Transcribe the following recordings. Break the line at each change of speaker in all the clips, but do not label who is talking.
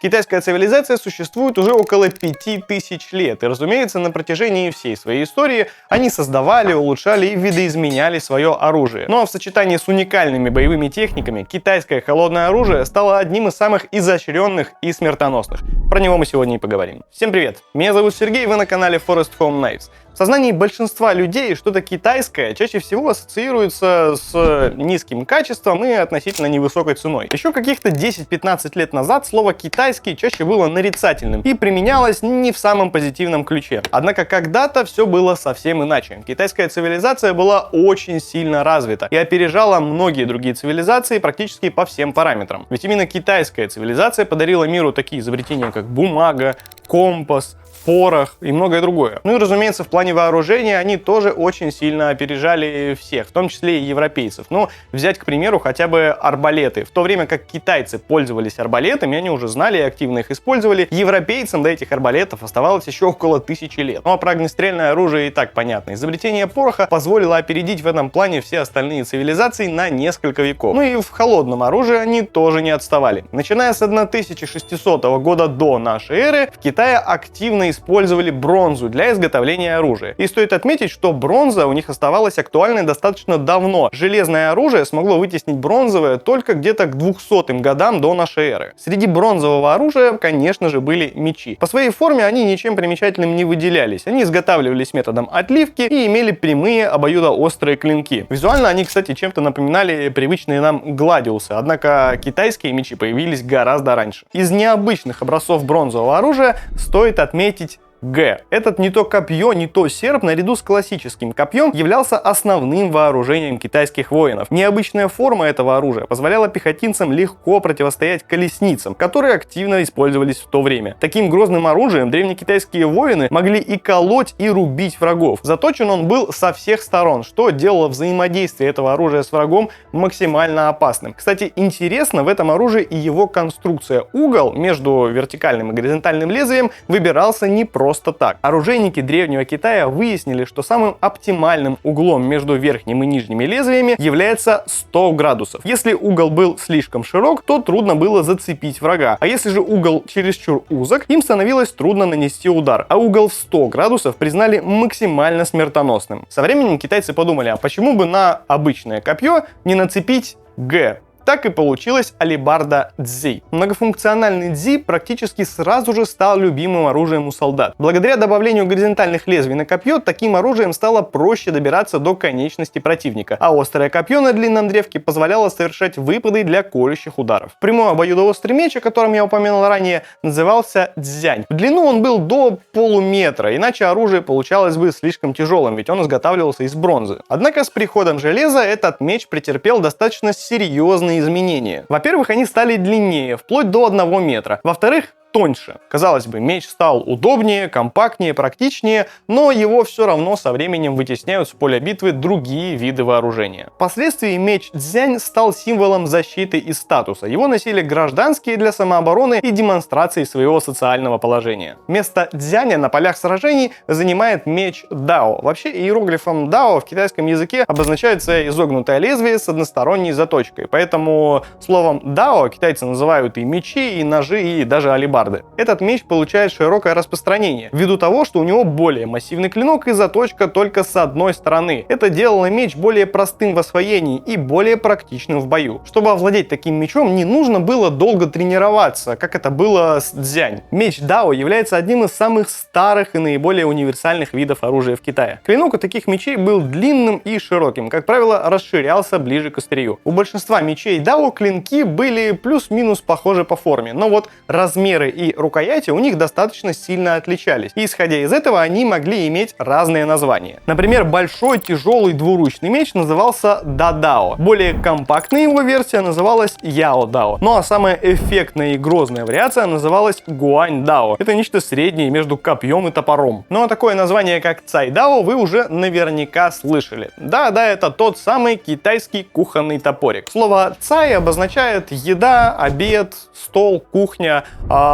Китайская цивилизация существует уже около 5000 лет, и, разумеется, на протяжении всей своей истории они создавали, улучшали и видоизменяли свое оружие. Ну а в сочетании с уникальными боевыми техниками, китайское холодное оружие стало одним из самых изощренных и смертоносных. Про него мы сегодня и поговорим. Всем привет! Меня зовут Сергей, вы на канале Forest Home Knives. В сознании большинства людей что-то китайское чаще всего ассоциируется с низким качеством и относительно невысокой ценой. Еще каких-то 10-15 лет назад слово «китайский» чаще было нарицательным и применялось не в самом позитивном ключе. Однако когда-то все было совсем иначе. Китайская цивилизация была очень сильно развита и опережала многие другие цивилизации практически по всем параметрам. Ведь именно китайская цивилизация подарила миру такие изобретения, как бумага, компас, порох и многое другое. Ну и, разумеется, в плане вооружения они тоже очень сильно опережали всех, в том числе и европейцев. Ну, взять, к примеру, хотя бы арбалеты. В то время как китайцы пользовались арбалетами, они уже знали и активно их использовали, европейцам до этих арбалетов оставалось еще около 1000 лет. Ну а про огнестрельное оружие и так понятно. Изобретение пороха позволило опередить в этом плане все остальные цивилизации на несколько веков. Ну и в холодном оружии они тоже не отставали. Начиная с 1600 года до нашей эры, в Китае активно использовали бронзу для изготовления оружия. И стоит отметить, что бронза у них оставалась актуальной достаточно давно. Железное оружие смогло вытеснить бронзовое только где-то к 200-м годам до нашей эры. Среди бронзового оружия, конечно же, были мечи. По своей форме они ничем примечательным не выделялись. Они изготавливались методом отливки и имели прямые обоюдоострые клинки. Визуально они, кстати, чем-то напоминали привычные нам гладиусы, однако китайские мечи появились гораздо раньше. Из необычных образцов бронзового оружия стоит отметить Г. Этот не то копье, не то серп наряду с классическим копьем являлся основным вооружением китайских воинов. Необычная форма этого оружия позволяла пехотинцам легко противостоять колесницам, которые активно использовались в то время. Таким грозным оружием древнекитайские воины могли и колоть, и рубить врагов. Заточен он был со всех сторон, что делало взаимодействие этого оружия с врагом максимально опасным. Кстати, интересно в этом оружии и его конструкция. Угол между вертикальным и горизонтальным лезвием выбирался не просто так. Оружейники древнего Китая выяснили, что самым оптимальным углом между верхним и нижними лезвиями является 100 градусов. Если угол был слишком широк, то трудно было зацепить врага. А если же угол чересчур узок, им становилось трудно нанести удар. А угол в 100 градусов признали максимально смертоносным. Со временем китайцы подумали, а почему бы на обычное копье не нацепить Г? Так и получилась алебарда Цзи. Многофункциональный Цзи практически сразу же стал любимым оружием у солдат. Благодаря добавлению горизонтальных лезвий на копье, таким оружием стало проще добираться до конечности противника, а острое копье на длинном древке позволяло совершать выпады для колющих ударов. Прямой обоюдоострый меч, о котором я упомянул ранее, назывался цзянь. В длину он был до полуметра, иначе оружие получалось бы слишком тяжелым, ведь он изготавливался из бронзы. Однако с приходом железа этот меч претерпел достаточно серьезные изменения. Во-первых, они стали длиннее, вплоть до 1 метра. Во-вторых, тоньше. Казалось бы, меч стал удобнее, компактнее, практичнее, но его все равно со временем вытесняют с поля битвы другие виды вооружения. Впоследствии меч цзянь стал символом защиты и статуса. Его носили гражданские для самообороны и демонстрации своего социального положения. Место цзяня на полях сражений занимает меч дао. Вообще иероглифом дао в китайском языке обозначается изогнутое лезвие с односторонней заточкой. Поэтому словом дао китайцы называют и мечи, и ножи, и даже алебарды. Этот меч получает широкое распространение, ввиду того, что у него более массивный клинок и заточка только с одной стороны. Это делало меч более простым в освоении и более практичным в бою. Чтобы овладеть таким мечом, не нужно было долго тренироваться, как это было с цзянь. Меч дао является одним из самых старых и наиболее универсальных видов оружия в Китае. Клинок у таких мечей был длинным и широким, как правило, расширялся ближе к острию. У большинства мечей дао клинки были плюс-минус похожи по форме, но вот размеры и рукояти у них достаточно сильно отличались. И исходя из этого, они могли иметь разные названия. Например, большой тяжелый двуручный меч назывался дадао. Более компактная его версия называлась яодао. Ну а самая эффектная и грозная вариация называлась гуаньдао. Это нечто среднее между копьем и топором. Ну а такое название, как цайдао, вы уже наверняка слышали. Да, это тот самый китайский кухонный топорик. Слово цай обозначает еда, обед, стол, кухня.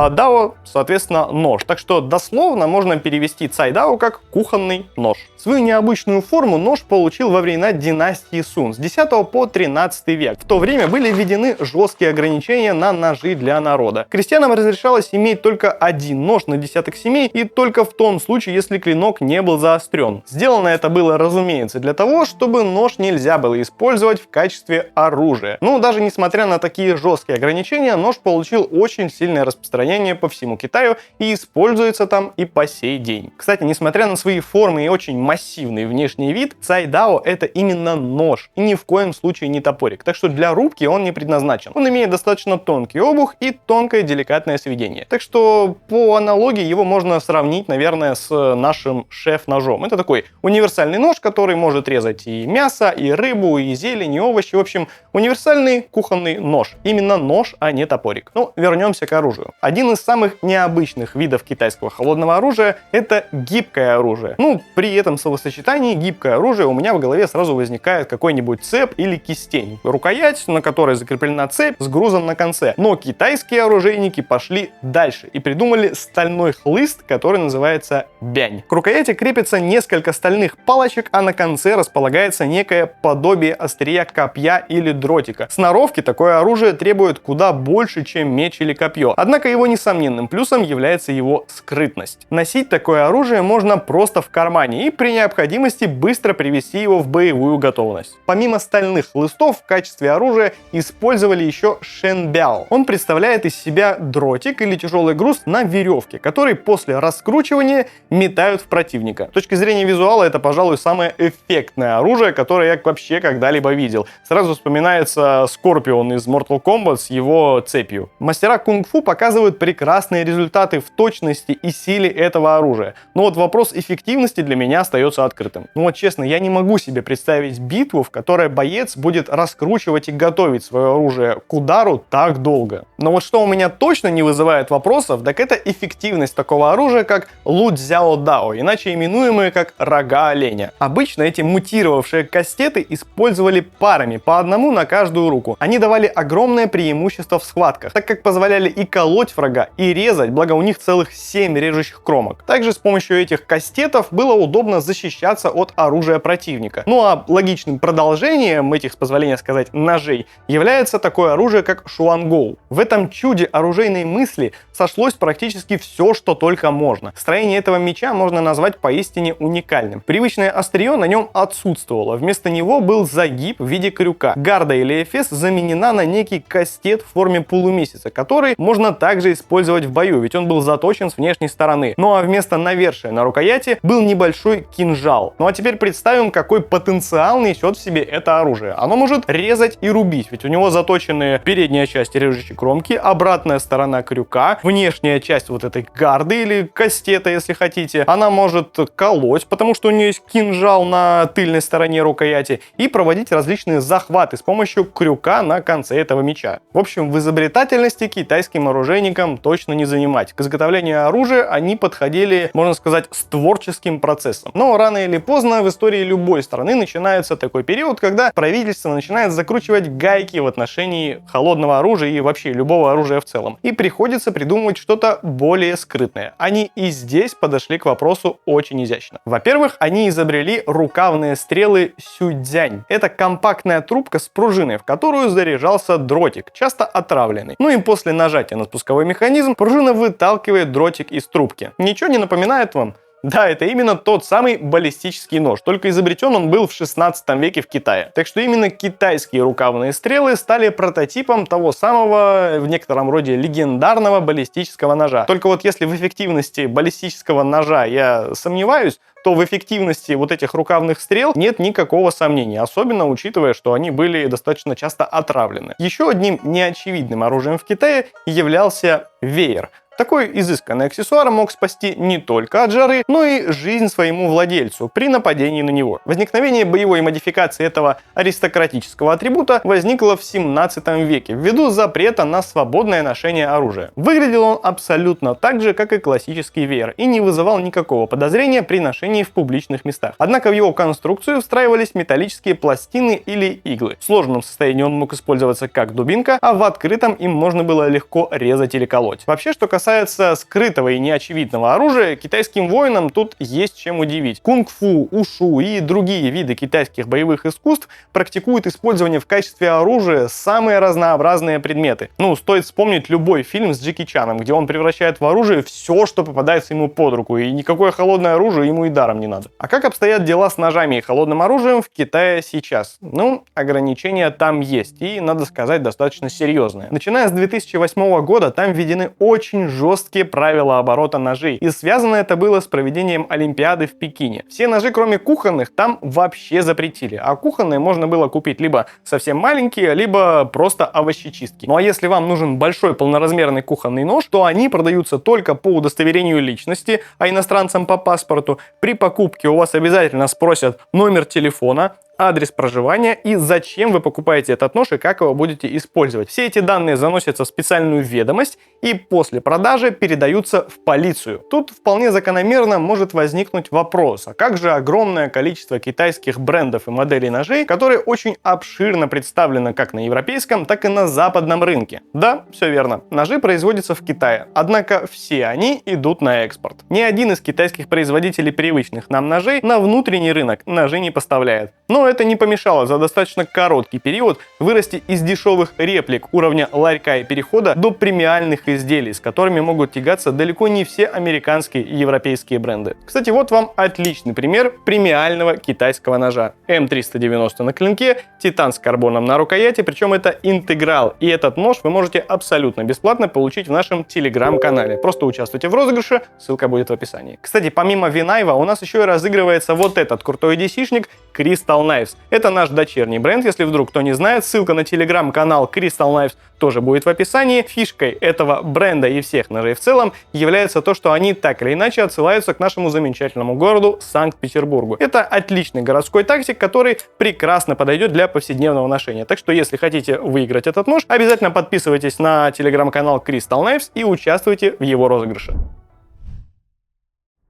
а дао, соответственно, нож. Так что дословно можно перевести цайдао как кухонный нож. Свою необычную форму нож получил во времена династии Сун с 10 по 13 век. В то время были введены жесткие ограничения на ножи для народа. Крестьянам разрешалось иметь только один нож на десяток семей, и только в том случае, если клинок не был заострен. Сделано это было, разумеется, для того, чтобы нож нельзя было использовать в качестве оружия. Но даже несмотря на такие жесткие ограничения, нож получил очень сильное распространение по всему Китаю и используется там и по сей день. Кстати, несмотря на свои формы и очень массивный внешний вид, цайдао это именно нож и ни в коем случае не топорик. Так что для рубки он не предназначен. Он имеет достаточно тонкий обух и тонкое деликатное сведение. Так что по аналогии его можно сравнить, наверное, с нашим шеф-ножом. Это такой универсальный нож, который может резать и мясо, и рыбу, и зелень, и овощи. В общем, универсальный кухонный нож. Именно нож, а не топорик. Ну, вернемся к оружию. Один из самых необычных видов китайского холодного оружия — это гибкое оружие. Ну, при этом словосочетании гибкое оружие у меня в голове сразу возникает какой-нибудь цеп или кистень. Рукоять, на которой закреплена цепь с грузом на конце. Но китайские оружейники пошли дальше и придумали стальной хлыст, который называется бянь. К рукояти крепится несколько стальных палочек, а на конце располагается некое подобие острия копья или дротика. Сноровки такое оружие требует куда больше, чем меч или копье. Однако его несомненным плюсом является его скрытность. Носить такое оружие можно просто в кармане и при необходимости быстро привести его в боевую готовность. Помимо стальных хлыстов в качестве оружия использовали еще шэнбяо. Он представляет из себя дротик или тяжелый груз на веревке, который после раскручивания метают в противника. С точки зрения визуала это, пожалуй, самое эффектное оружие, которое я вообще когда-либо видел. Сразу вспоминается Скорпион из Mortal Kombat с его цепью. Мастера кунг-фу показывают прекрасные результаты в точности и силе этого оружия. Но вот вопрос эффективности для меня остается открытым. Ну вот честно, я не могу себе представить битву, в которой боец будет раскручивать и готовить свое оружие к удару так долго. Но вот что у меня точно не вызывает вопросов, так это эффективность такого оружия, как лу цзяо дао, иначе именуемые как рога оленя. Обычно эти мутировавшие кастеты использовали парами, по одному на каждую руку. Они давали огромное преимущество в схватках, так как позволяли и колоть врага, и резать, благо у них целых 7 режущих кромок. Также с помощью этих кастетов было удобно защищаться от оружия противника. Ну а логичным продолжением этих, с позволения сказать, ножей является такое оружие, как шуангоу. В этом чуде оружейной мысли сошлось практически все, что только можно. Строение этого меча можно назвать поистине уникальным. Привычное острие на нем отсутствовало. Вместо него был загиб в виде крюка. Гарда или эфес заменена на некий кастет в форме полумесяца, который можно также использовать в бою, ведь он был заточен с внешней стороны. Ну а вместо навершия на рукояти был небольшой кинжал. Ну а теперь представим, какой потенциал несет в себе это оружие. Оно может резать и рубить, ведь у него заточены передняя часть режущей кромки, обратная сторона крюка, внешняя часть вот этой гарды или кастета, если хотите. Она может колоть, потому что у нее есть кинжал на тыльной стороне рукояти, и проводить различные захваты с помощью крюка на конце этого меча. В общем, в изобретательности китайским оружейникам точно не занимать. К изготовлению оружия они подходили, можно сказать, с творческим процессом. Но рано или поздно в истории любой страны начинается такой период, когда правительство начинает закручивать гайки в отношении холодного оружия и вообще любого оружия в целом. И приходится придумывать что-то более скрытное. Они и здесь подошли к вопросу очень изящно. Во-первых, они изобрели рукавные стрелы сюйцзянь. Это компактная трубка с пружиной, в которую заряжался дротик, часто отравленный. Ну и после нажатия на спусковой механизм пружина выталкивает дротик из трубки. Ничего не напоминает вам? Да, это именно тот самый баллистический нож, только изобретен он был в 16 веке в Китае. Так что именно китайские рукавные стрелы стали прототипом того самого, в некотором роде, легендарного баллистического ножа. Только вот если в эффективности баллистического ножа я сомневаюсь, то в эффективности вот этих рукавных стрел нет никакого сомнения, особенно учитывая, что они были достаточно часто отравлены. Еще одним неочевидным оружием в Китае являлся веер. Такой изысканный аксессуар мог спасти не только от жары, но и жизнь своему владельцу при нападении на него. Возникновение боевой модификации этого аристократического атрибута возникло в 17 веке ввиду запрета на свободное ношение оружия. Выглядел он абсолютно так же, как и классический веер, и не вызывал никакого подозрения при ношении в публичных местах. Однако в его конструкцию встраивались металлические пластины или иглы. В сложном состоянии он мог использоваться как дубинка, а в открытом им можно было легко резать или колоть. Вообще, что касается касается скрытого и неочевидного оружия, китайским воинам тут есть чем удивить. Кунг-фу, ушу и другие виды китайских боевых искусств практикуют использование в качестве оружия самые разнообразные предметы. Ну, стоит вспомнить любой фильм с Джеки Чаном, где он превращает в оружие все, что попадается ему под руку, и никакое холодное оружие ему и даром не надо. А как обстоят дела с ножами и холодным оружием в Китае сейчас? Ну, ограничения там есть, и, надо сказать, достаточно серьезные. Начиная с 2008 года там введены очень жесткие правила оборота ножей, и связано это было с проведением Олимпиады в Пекине. Все ножи, кроме кухонных, там вообще запретили, а кухонные можно было купить либо совсем маленькие, либо просто овощечистки. Ну а если вам нужен большой полноразмерный кухонный нож, то они продаются только по удостоверению личности, а иностранцам по паспорту. При покупке у вас обязательно спросят номер телефона, адрес проживания и зачем вы покупаете этот нож и как его будете использовать. Все эти данные заносятся в специальную ведомость и после продажи передаются в полицию. Тут вполне закономерно может возникнуть вопрос, а как же огромное количество китайских брендов и моделей ножей, которые очень обширно представлены как на европейском, так и на западном рынке? Да, все верно. Ножи производятся в Китае, однако все они идут на экспорт. Ни один из китайских производителей привычных нам ножей на внутренний рынок ножи не поставляет. Но это не помешало за достаточно короткий период вырасти из дешевых реплик уровня ларька и перехода до премиальных изделий, с которыми могут тягаться далеко не все американские и европейские бренды. Кстати, вот вам отличный пример премиального китайского ножа. М390 на клинке, титан с карбоном на рукояти, причем это интеграл. И этот нож вы можете абсолютно бесплатно получить в нашем телеграм-канале. Просто участвуйте в розыгрыше, ссылка будет в описании. Кстати, помимо Винайва у нас еще и разыгрывается вот этот крутой DC-шник Crystal Knives. Это наш дочерний бренд, если вдруг кто не знает, ссылка на телеграм-канал Crystal Knives тоже будет в описании. Фишкой этого бренда и всех ножей в целом является то, что они так или иначе отсылаются к нашему замечательному городу Санкт-Петербургу. Это отличный городской тактик, который прекрасно подойдет для повседневного ношения. Так что, если хотите выиграть этот нож, обязательно подписывайтесь на телеграм-канал Crystal Knives и участвуйте в его розыгрыше.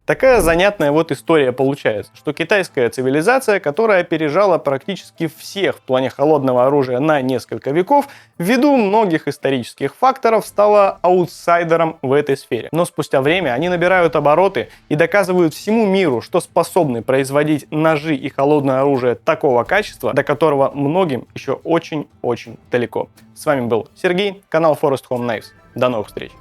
Такая занятная вот история получается, что китайская цивилизация, которая опережала практически всех в плане холодного оружия на несколько веков, ввиду многих исторических факторов стала аутсайдером в этой сфере. Но спустя время они набирают обороты и доказывают всему миру, что способны производить ножи и холодное оружие такого качества, до которого многим еще очень-очень далеко. С вами был Сергей, канал Forest Home Knives. До новых встреч!